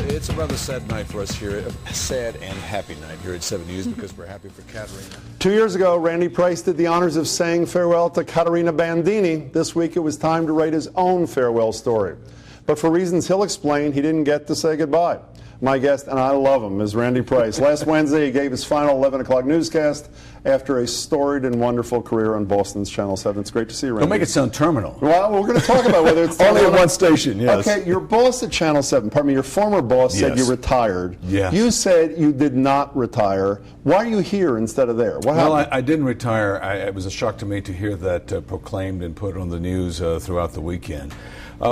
It's a rather sad night for us here, a sad and happy night here at 7 News because we're happy for Katerina. 2 years ago, Randy Price did the honors of saying farewell to Katerina Bandini. This week, it was time to write his own farewell story. But for reasons he'll explain, he didn't get to say goodbye. My guest, and I love him, is Randy Price. Last Wednesday, he gave his final 11 o'clock newscast after a storied and wonderful career on Boston's Channel 7. It's great to see you, Randy. Don't make it sound terminal. Well, we're going to talk about whether it's only at one station, yes. Okay, your boss at Channel 7, pardon me, your former boss said you retired. Yes. You said you did not retire. Why are you here instead of there? What happened? Well, I didn't retire. It was a shock to me to hear that proclaimed and put on the news throughout the weekend.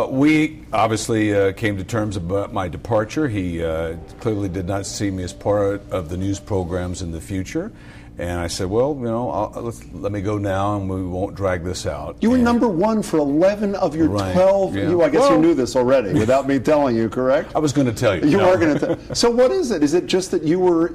We obviously came to terms about my departure. He clearly did not see me as part of the news programs in the future. And I said, well, you know, let me go now, and we won't drag this out. You were number one for 11 of your 12. Yeah. I guess you knew this already without me telling you, correct? I was going to tell you. You were going to tell. So what is it? Is it just that you were...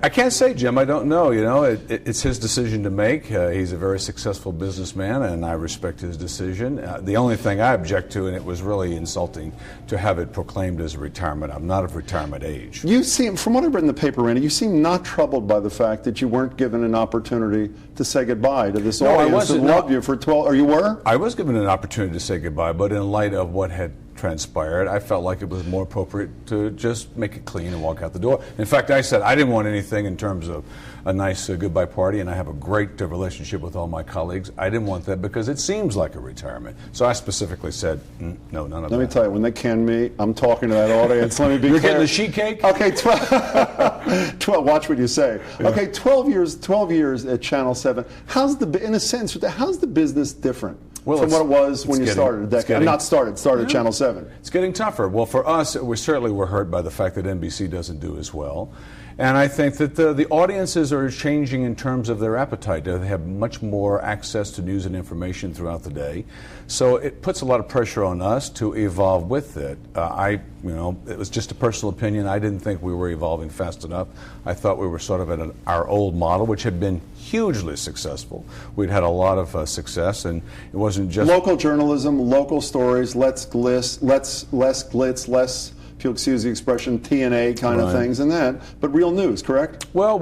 I can't say, Jim. I don't know. You know, it's his decision to make. He's a very successful businessman, and I respect his decision. The only thing I object to, and it was really insulting to have it proclaimed as a retirement. I'm not of retirement age. You seem, from what I've read in the paper, Randy, you seem not troubled by the fact that you weren't given an opportunity to say goodbye to this audience that loved you for 12, or you were? I was given an opportunity to say goodbye, but in light of what had transpired, I felt like it was more appropriate to just make it clean and walk out the door. In fact, I said I didn't want anything in terms of a nice goodbye party, and I have a great relationship with all my colleagues. I didn't want that because it seems like a retirement. So I specifically said, no, none of that. Let me tell you, when they can me, I'm talking to that audience. Let me be You're clear. getting the sheet cake? Okay, 12, watch what you say. Yeah. Okay, 12 years at Channel 7. In a sense, how's the business different? From what it was when you started a decade. Started Channel 7. It's getting tougher. Well, for us, we certainly were hurt by the fact that NBC doesn't do as well. And I think that the audiences are changing in terms of their appetite. They have much more access to news and information throughout the day. So it puts a lot of pressure on us to evolve with it. It was just a personal opinion. I didn't think we were evolving fast enough. I thought we were sort of at our old model, which had been hugely successful. We'd had a lot of success, and it wasn't just... Local journalism, local stories, less glitz, less... if you'll excuse the expression, TNA kind of things and that, but real news, correct? Well,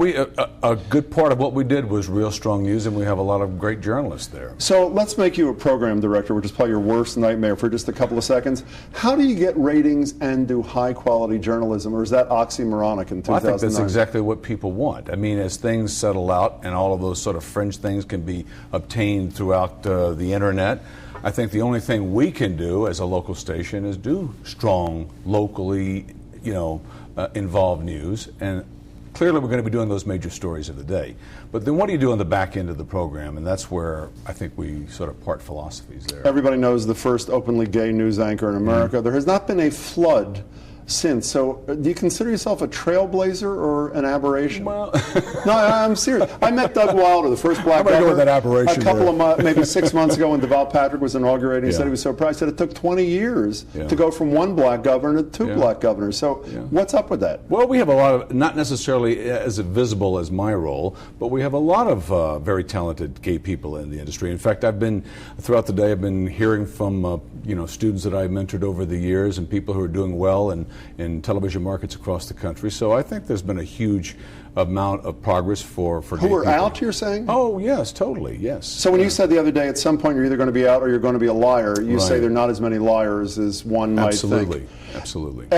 a good part of what we did was real strong news, and we have a lot of great journalists there. So let's make you a program director, which is probably your worst nightmare for just a couple of seconds. How do you get ratings and do high-quality journalism, or is that oxymoronic in 2009? Well, I think that's exactly what people want. I mean, as things settle out and all of those sort of fringe things can be obtained throughout the Internet, I think the only thing we can do as a local station is do strong, locally, involved news. And clearly we're going to be doing those major stories of the day. But then what do you do on the back end of the program? And that's where I think we sort of part philosophies there. Everybody knows the first openly gay news anchor in America. There has not been a flood since. So do you consider yourself a trailblazer or an aberration? Well, no, I'm serious. I met Doug Wilder, the first black governor, go with that aberration a couple of maybe 6 months ago when Deval Patrick was inaugurating. He said he was so proud. He said it took 20 years to go from one black governor to two black governors. So what's up with that? Well, we have a lot of, not necessarily as visible as my role, but we have a lot of very talented gay people in the industry. In fact, throughout the day, I've been hearing from students that I've mentored over the years and people who are doing well in television markets across the country. So I think there's been a huge amount of progress for who gay are people. out, you're saying? Oh, yes, totally, yes. So when you said the other day, at some point you're either going to be out or you're going to be a liar, you say there are not as many liars as one might think. Absolutely.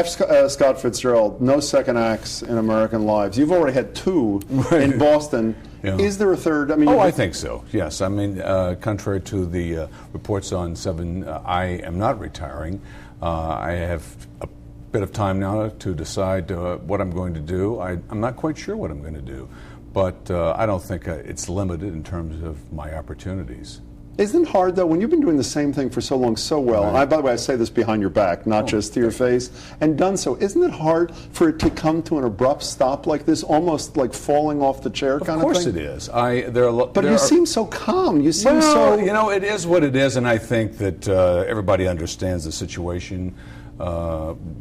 Scott Fitzgerald, no second acts in American lives. You've already had two in Boston. Is there a third? I mean, I think so, yes. I mean, contrary to the reports on 7, I am not retiring. I have a bit of time now to decide what I'm going to do. I'm not quite sure what I'm going to do, but I don't think it's limited in terms of my opportunities. Isn't it hard, though, when you've been doing the same thing for so long, so well, and by the way, I say this behind your back, not just to your face, and done so, isn't it hard for it to come to an abrupt stop like this, almost like falling off the chair kind of thing? Of course it is. But you seem so calm. You seem so... it is what it is, and I think that everybody understands the situation.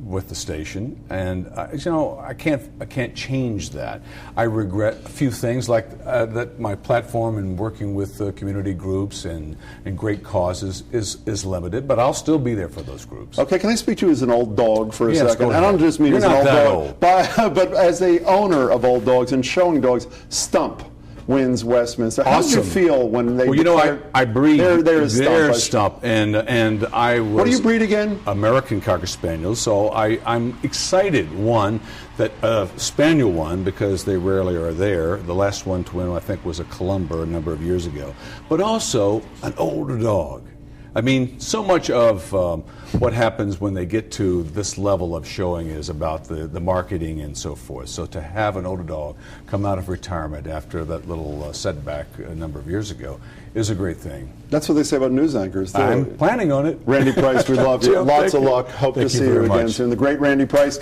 with the station, and you know, I can't change that. I regret a few things, like that my platform in working with community groups and great causes is limited, but I'll still be there for those groups. Okay, can I speak to you as an old dog for a Yes, second? go I don't ahead. just mean You're as an not old that dog, but as a owner of old dogs and showing dogs. Stump wins Westminster. How did you Awesome. feel when they? Well, you know, I breed their Stump, and I was. What do you breed again? American Cocker Spaniels. So I'm excited, one, that Spaniel won, because they rarely are there. The last one to win, I think, was a Columba a number of years ago. But also an older dog. I mean, so much of what happens when they get to this level of showing is about the marketing and so forth. So to have an older dog come out of retirement after that little setback a number of years ago is a great thing. That's what they say about news anchors. I'm planning on it. Randy Price, we love you. Jim, Lots of you. luck. Hope Thank to see very you again much. soon. The great Randy Price.